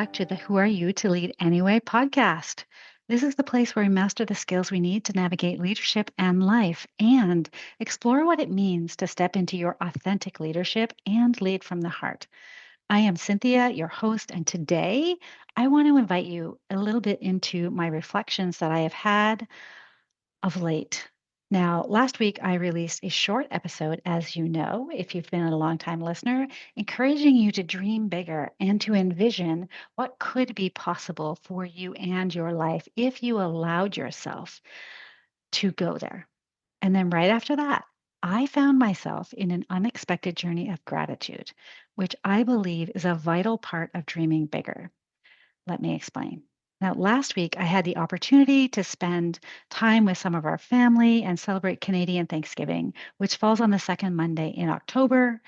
back to the Who Are You to Lead Anyway podcast. This is the place where we master the skills we need to navigate leadership and life and explore what it means to step into your authentic leadership and lead from the heart. I am Cynthia, your host, and today I want to invite you a little bit into my reflections that I have had of late. Now, last week I released a short episode, as you know, if you've been a long-time listener, encouraging you to dream bigger and to envision what could be possible for you and your life if you allowed yourself to go there. And then right after that, I found myself in an unexpected journey of gratitude, which I believe is a vital part of dreaming bigger. Let me explain. Now, last week, I had the opportunity to spend time with some of our family and celebrate Canadian Thanksgiving, which falls on the second Monday in October,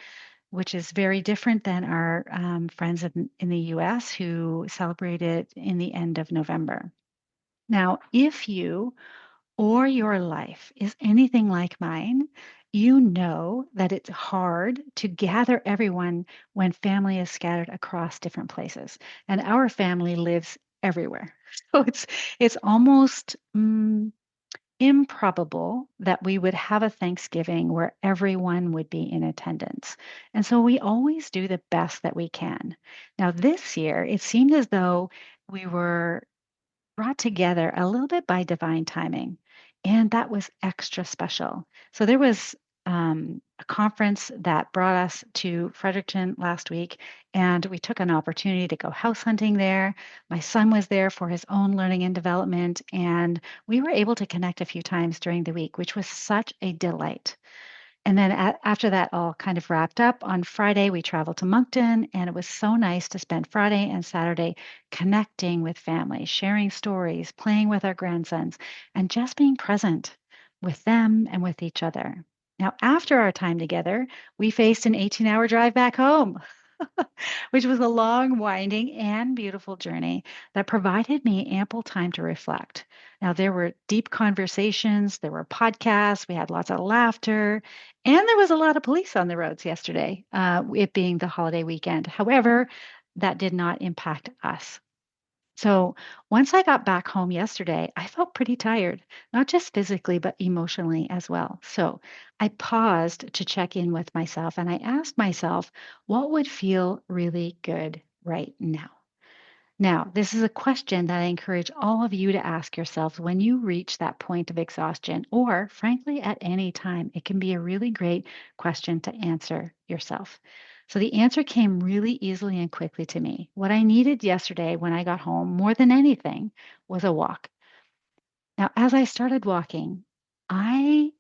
which is very different than our friends in the US who celebrate it in the end of November. Now, if you or your life is anything like mine, you know that it's hard to gather everyone when family is scattered across different places. And our family lives everywhere. So it's almost improbable that we would have a Thanksgiving where everyone would be in attendance. And so we always do the best that we can. Now, this year, it seemed as though we were brought together a little bit by divine timing. And that was extra special. So there was a conference that brought us to Fredericton last week, and we took an opportunity to go house hunting there. My son was there for his own learning and development, and we were able to connect a few times during the week, which was such a delight. And then after that all kind of wrapped up, on Friday, we traveled to Moncton, and it was so nice to spend Friday and Saturday connecting with family, sharing stories, playing with our grandsons, and just being present with them and with each other. Now, after our time together, we faced an 18-hour drive back home, which was a long, winding, and beautiful journey that provided me ample time to reflect. Now, there were deep conversations, there were podcasts, we had lots of laughter, and there was a lot of police on the roads yesterday, it being the holiday weekend. However, that did not impact us. So once I got back home yesterday, I felt pretty tired, not just physically, but emotionally as well. So I paused to check in with myself and I asked myself, what would feel really good right now? Now, this is a question that I encourage all of you to ask yourselves when you reach that point of exhaustion, or frankly, at any time. It can be a really great question to answer yourself. So the answer came really easily and quickly to me. What I needed yesterday when I got home more than anything was a walk. Now, as I started walking, I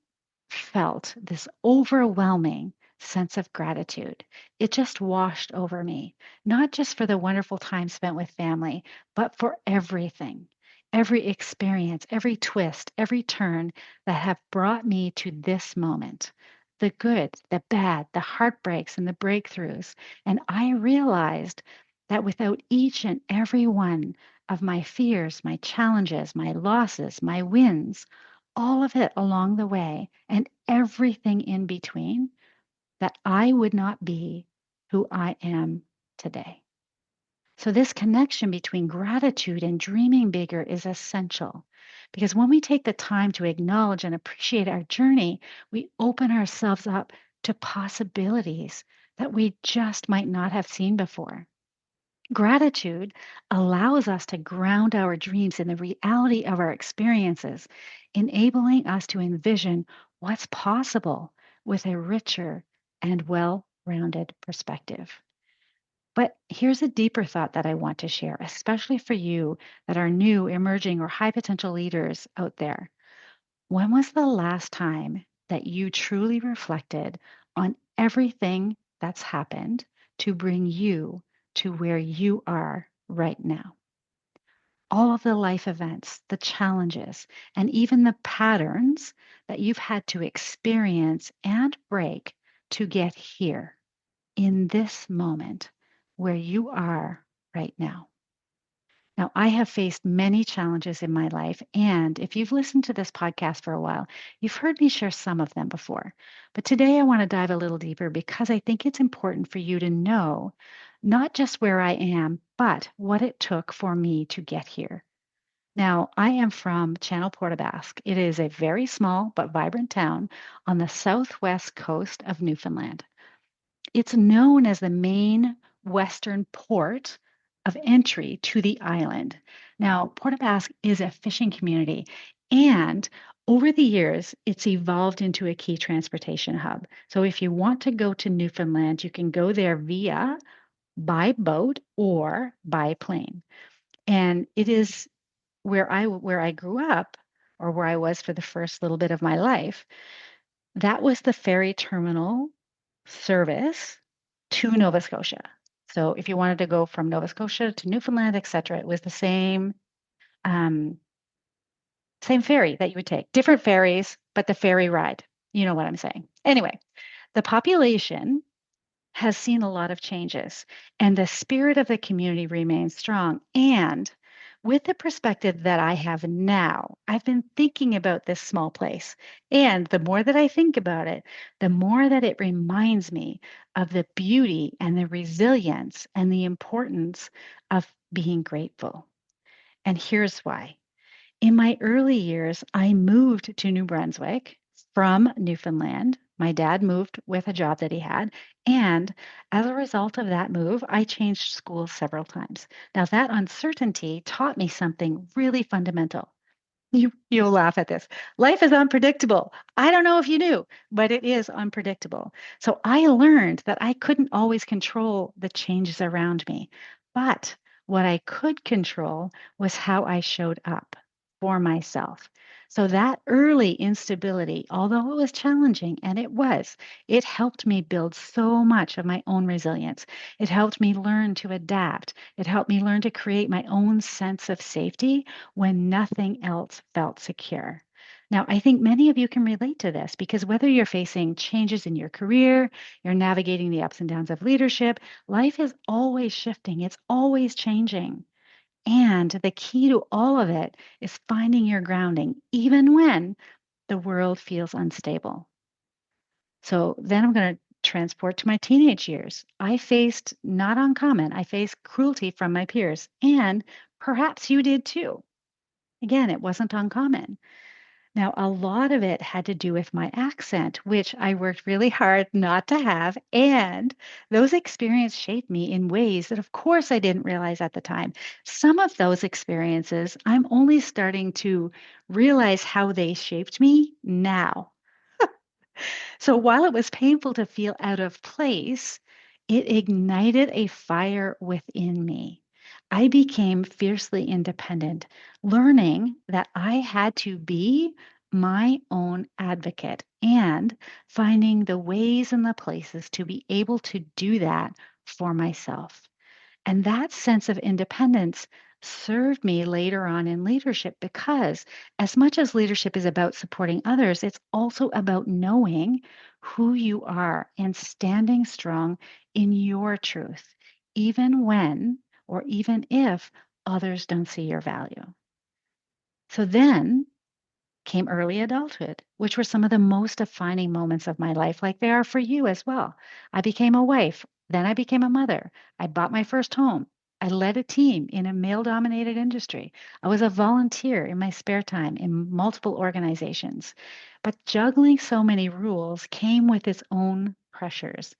felt this overwhelming sense of gratitude. It just washed over me, not just for the wonderful time spent with family, but for everything, every experience, every twist, every turn that have brought me to this moment. The good, the bad, the heartbreaks, and the breakthroughs. And I realized that without each and every one of my fears, my challenges, my losses, my wins, all of it along the way and everything in between, that I would not be who I am today. So, this connection between gratitude and dreaming bigger is essential because when we take the time to acknowledge and appreciate our journey, we open ourselves up to possibilities that we just might not have seen before. Gratitude allows us to ground our dreams in the reality of our experiences, enabling us to envision what's possible with a richer and well rounded perspective. But here's a deeper thought that I want to share, especially for you that are new, emerging, or high potential leaders out there. When was the last time that you truly reflected on everything that's happened to bring you to where you are right now? All of the life events, the challenges, and even the patterns that you've had to experience and break to get here in this moment where you are right now. Now, I have faced many challenges in my life, and if you've listened to this podcast for a while, you've heard me share some of them before. But today I want to dive a little deeper because I think it's important for you to know not just where I am, but what it took for me to get here. Now, I am from Channel Port-Aux-Basques. It is a very small but vibrant town on the southwest coast of Newfoundland. It's known as the main western port of entry to the island. Now, Port-aux-Basques is a fishing community, and over the years, it's evolved into a key transportation hub. So if you want to go to Newfoundland, you can go there via by boat or by plane. And it is where I grew up, or where I was for the first little bit of my life. That was the ferry terminal service to Nova Scotia. So if you wanted to go from Nova Scotia to Newfoundland, et cetera, it was the um, same ferry that you would take. Different ferries, but the ferry ride. You know what I'm saying. Anyway, the population has seen a lot of changes, and the spirit of the community remains strong. And with the perspective that I have now, I've been thinking about this small place. And the more that I think about it, the more that it reminds me of the beauty and the resilience and the importance of being grateful. And here's why. In my early years, I moved to New Brunswick from Newfoundland. My dad moved with a job that he had. And as a result of that move, I changed schools several times. Now, that uncertainty taught me something really fundamental. You'll laugh at this. Life is unpredictable. I don't know if you knew, but it is unpredictable. So I learned that I couldn't always control the changes around me. But what I could control was how I showed up for myself. So that early instability, although it was challenging, and it helped me build so much of my own resilience. It helped me learn to adapt. It helped me learn to create my own sense of safety when nothing else felt secure. Now, I think many of you can relate to this because whether you're facing changes in your career, you're navigating the ups and downs of leadership, life is always shifting, it's always changing. And the key to all of it is finding your grounding, even when the world feels unstable. So then I'm going to transport to my teenage years. I faced, not uncommon, I faced cruelty from my peers, and perhaps you did too. Again, it wasn't uncommon. Now, a lot of it had to do with my accent, which I worked really hard not to have. And those experiences shaped me in ways that, of course, I didn't realize at the time. Some of those experiences, I'm only starting to realize how they shaped me now. So while it was painful to feel out of place, it ignited a fire within me. I became fiercely independent, learning that I had to be my own advocate and finding the ways and the places to be able to do that for myself. And that sense of independence served me later on in leadership because, as much as leadership is about supporting others, it's also about knowing who you are and standing strong in your truth, even when or even if others don't see your value. So then came early adulthood, which were some of the most defining moments of my life, like they are for you as well. I became a wife, then I became a mother. I bought my first home. I led a team in a male dominated industry. I was a volunteer in my spare time in multiple organizations. But juggling so many rules came with its own pressures.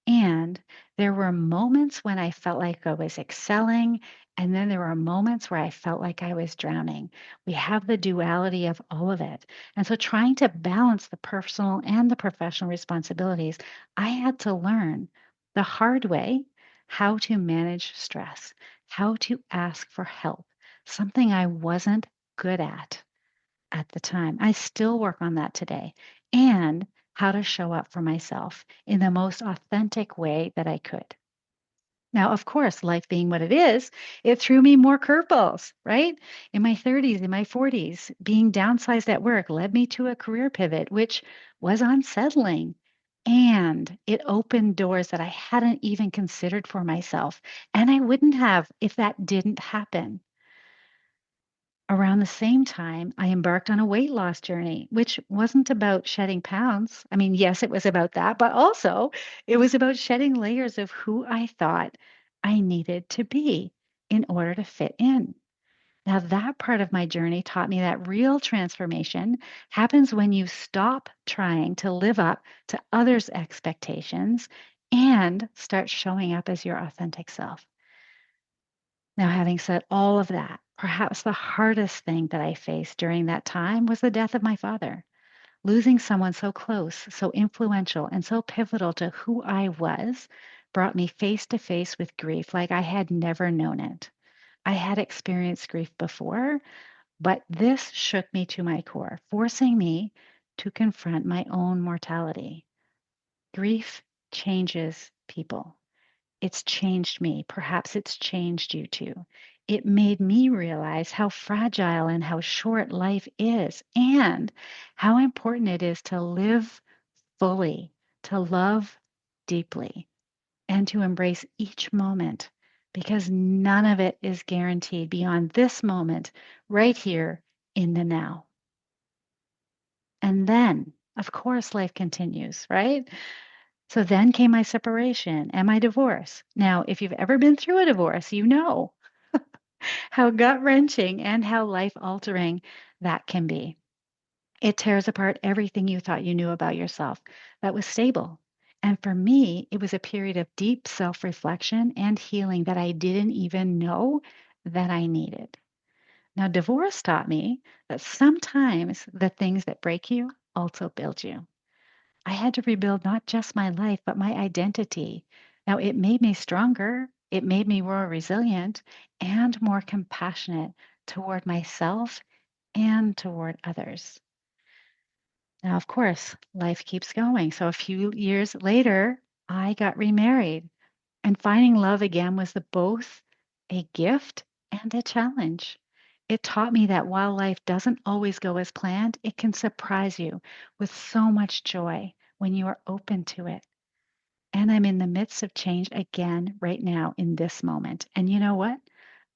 And there were moments when I felt like I was excelling, and then there were moments where I felt like I was drowning. We have the duality of all of it. And so, trying to balance the personal and the professional responsibilities, I had to learn the hard way how to manage stress, how to ask for help, something I wasn't good at the time. I still work on that today. And how to show up for myself in the most authentic way that I could. Now, of course, life being what it is, it threw me more curveballs, right? In my 30s, in my 40s, being downsized at work led me to a career pivot, which was unsettling. And it opened doors that I hadn't even considered for myself. And I wouldn't have if that didn't happen. Around the same time, I embarked on a weight loss journey, which wasn't about shedding pounds. I mean, yes, it was about that, but also it was about shedding layers of who I thought I needed to be in order to fit in. Now, that part of my journey taught me that real transformation happens when you stop trying to live up to others' expectations and start showing up as your authentic self. Now, having said all of that, perhaps the hardest thing that I faced during that time was the death of my father. Losing someone so close, so influential, and so pivotal to who I was brought me face to face with grief like I had never known it. I had experienced grief before, but this shook me to my core, forcing me to confront my own mortality. Grief changes people. It's changed me. Perhaps it's changed you too. It made me realize how fragile and how short life is, and how important it is to live fully, to love deeply, and to embrace each moment, because none of it is guaranteed beyond this moment right here in the now. And then, of course, life continues, right? So then came my separation and my divorce. Now, if you've ever been through a divorce, you know how gut wrenching and how life altering that can be. It tears apart everything you thought you knew about yourself that was stable. And for me, it was a period of deep self reflection and healing that I didn't even know that I needed. Now, divorce taught me that sometimes the things that break you also build you. I had to rebuild not just my life, but my identity. Now, it made me stronger, it made me more resilient and more compassionate toward myself and toward others. Now, of course, life keeps going. So a few years later, I got remarried, and finding love again was both a gift and a challenge. It taught me that while life doesn't always go as planned, it can surprise you with so much joy when you are open to it. And I'm in the midst of change again right now in this moment. And you know what?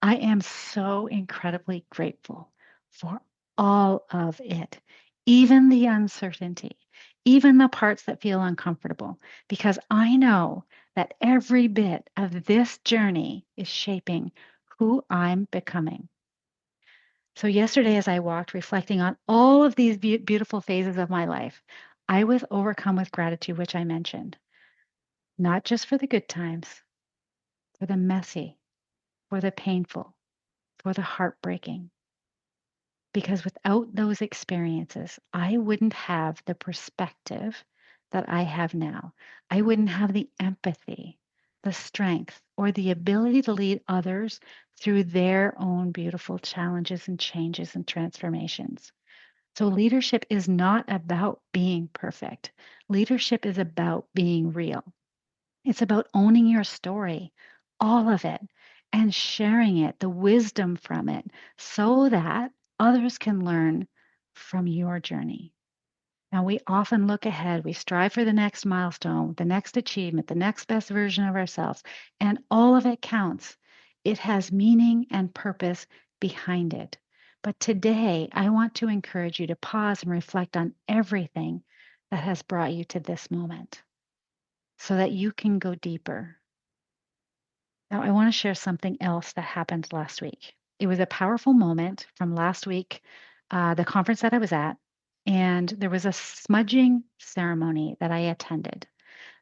I am so incredibly grateful for all of it, even the uncertainty, even the parts that feel uncomfortable, because I know that every bit of this journey is shaping who I'm becoming. So, yesterday, as I walked, reflecting on all of these beautiful phases of my life, I was overcome with gratitude, which I mentioned, not just for the good times, for the messy, for the painful, for the heartbreaking. Because without those experiences, I wouldn't have the perspective that I have now. I wouldn't have the empathy, the strength, or the ability to lead others through their own beautiful challenges and changes and transformations. So, leadership is not about being perfect. Leadership is about being real. It's about owning your story, all of it, and sharing it, the wisdom from it, so that others can learn from your journey. Now, we often look ahead, we strive for the next milestone, the next achievement, the next best version of ourselves, and all of it counts. It has meaning and purpose behind it. But today, I want to encourage you to pause and reflect on everything that has brought you to this moment so that you can go deeper. Now, I want to share something else that happened last week. It was a powerful moment from last week, the conference that I was at, and there was a smudging ceremony that I attended.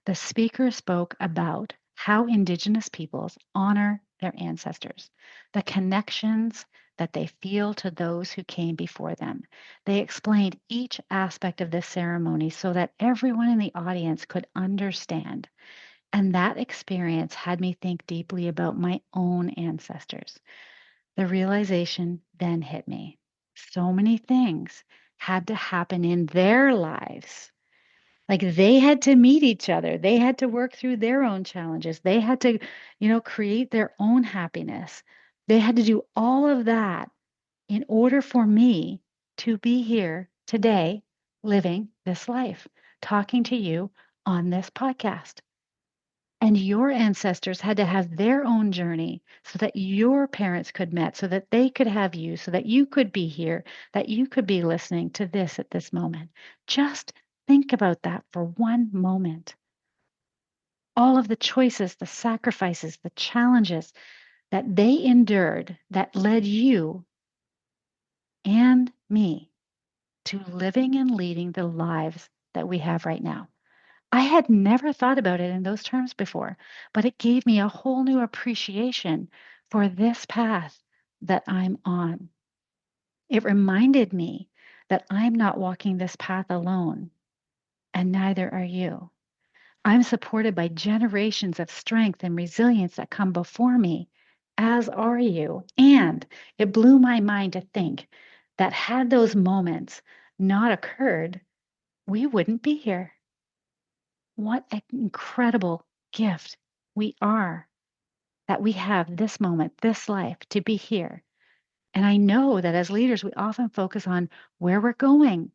The speaker spoke about how Indigenous peoples honor their ancestors, the connections that they feel to those who came before them. They explained each aspect of this ceremony so that everyone in the audience could understand, and that experience had me think deeply about my own ancestors. The realization then hit me. So many things had to happen in their lives. Like they had to meet each other. They had to work through their own challenges. They had to, create their own happiness. They had to do all of that in order for me to be here today, living this life, talking to you on this podcast. And your ancestors had to have their own journey so that your parents could met, so that they could have you, so that you could be here, that you could be listening to this at this moment. Just think about that for one moment. all of the choices, the sacrifices, the challenges that they endured that led you and me to living and leading the lives that we have right now. I had never thought about it in those terms before, but it gave me a whole new appreciation for this path that I'm on. It reminded me that I'm not walking this path alone, and neither are you. I'm supported by generations of strength and resilience that come before me, as are you. And it blew my mind to think that had those moments not occurred, we wouldn't be here. What an incredible gift we are that we have this moment, this life to be here. And I know that as leaders, we often focus on where we're going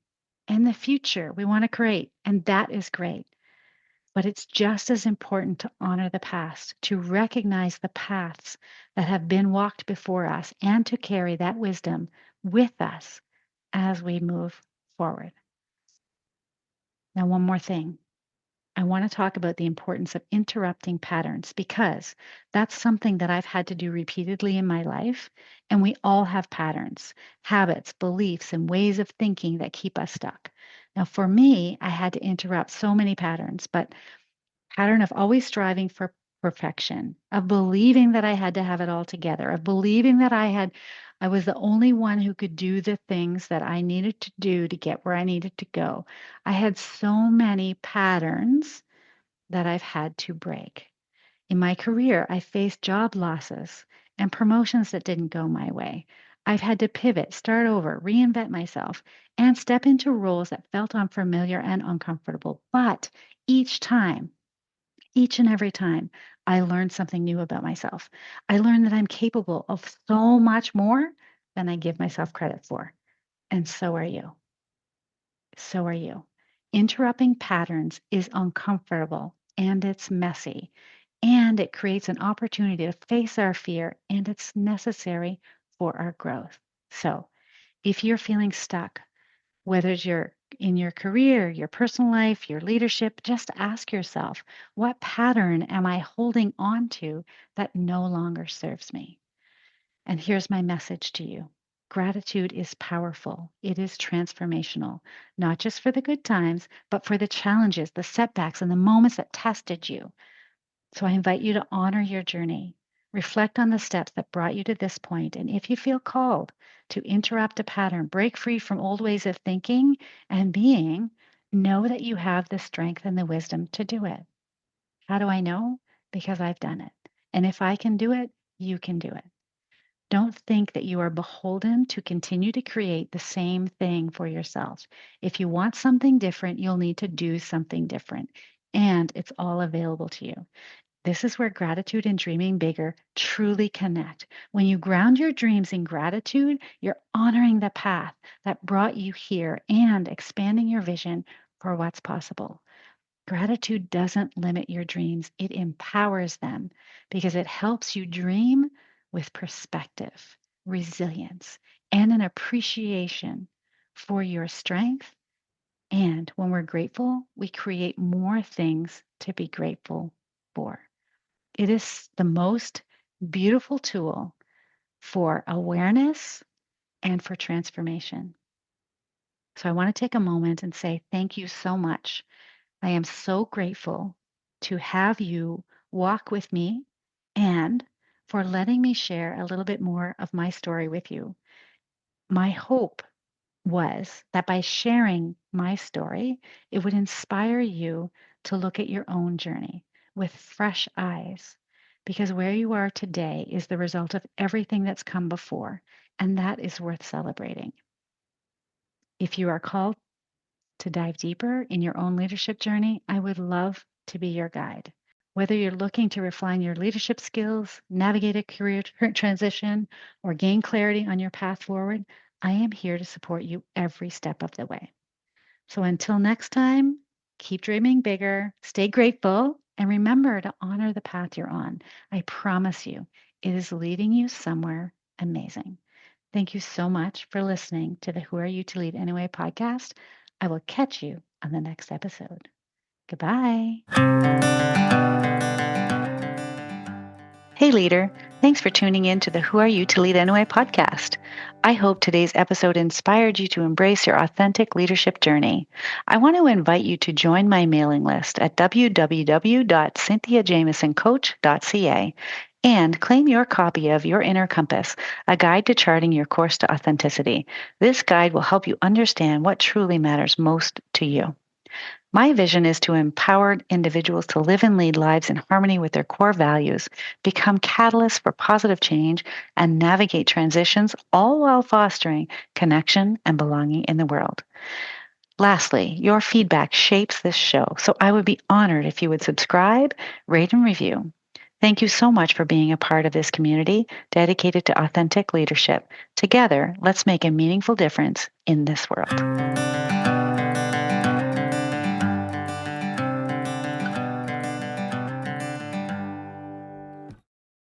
and the future we want to create. And that is great. But it's just as important to honor the past, to recognize the paths that have been walked before us, and to carry that wisdom with us as we move forward. Now, one more thing. I want to talk about the importance of interrupting patterns because that's something that I've had to do repeatedly in my life. And we all have patterns, habits, beliefs, and ways of thinking that keep us stuck. Now, for me, I had to interrupt so many patterns, but pattern of always striving for perfection, of believing that I had to have it all together, of believing that I was the only one who could do the things that I needed to do to get where I needed to go. I had so many patterns that I've had to break. In my career, I faced job losses and promotions that didn't go my way. I've had to pivot, start over, reinvent myself, and step into roles that felt unfamiliar and uncomfortable. But each time, each and every time, I learned something new about myself. I learned that I'm capable of so much more than I give myself credit for. And so are you. So are you. Interrupting patterns is uncomfortable and it's messy and it creates an opportunity to face our fear and it's necessary for our growth. So if you're feeling stuck, whether it's in your career, your personal life, your leadership, just ask yourself, what pattern am I holding on to that no longer serves me? And here's my message to you. Gratitude is powerful. It is transformational, not just for the good times, but for the challenges, the setbacks, and the moments that tested you. So I invite you to honor your journey. Reflect on the steps that brought you to this point, and if you feel called to interrupt a pattern, break free from old ways of thinking and being, know that you have the strength and the wisdom to do it. How do I know? Because I've done it. And if I can do it, you can do it. Don't think that you are beholden to continue to create the same thing for yourself. If you want something different, you'll need to do something different. And it's all available to you. This is where gratitude and dreaming bigger truly connect. When you ground your dreams in gratitude, you're honoring the path that brought you here and expanding your vision for what's possible. Gratitude doesn't limit your dreams, it empowers them because it helps you dream with perspective, resilience, and an appreciation for your strength. And when we're grateful, we create more things to be grateful for. It is the most beautiful tool for awareness and for transformation. So I want to take a moment and say thank you so much. I am so grateful to have you walk with me and for letting me share a little bit more of my story with you. My hope was that by sharing my story, it would inspire you to look at your own journey with fresh eyes. Because where you are today is the result of everything that's come before, and that is worth celebrating. If you are called to dive deeper in your own leadership journey, I would love to be your guide. Whether you're looking to refine your leadership skills, navigate a career transition, or gain clarity on your path forward, I am here to support you every step of the way. So until next time, keep dreaming bigger, stay grateful, and remember to honor the path you're on. I promise you, it is leading you somewhere amazing. Thank you so much for listening to the Who Are You to Lead Anyway podcast. I will catch you on the next episode. Goodbye. Hey, leader. Thanks for tuning in to the Who Are You to Lead Anyway podcast. I hope today's episode inspired you to embrace your authentic leadership journey. I want to invite you to join my mailing list at www.cynthiajamesoncoach.ca and claim your copy of Your Inner Compass, a guide to charting your course to authenticity. This guide will help you understand what truly matters most to you. My vision is to empower individuals to live and lead lives in harmony with their core values, become catalysts for positive change, and navigate transitions, all while fostering connection and belonging in the world. Lastly, your feedback shapes this show, so I would be honored if you would subscribe, rate, and review. Thank you so much for being a part of this community dedicated to authentic leadership. Together, let's make a meaningful difference in this world.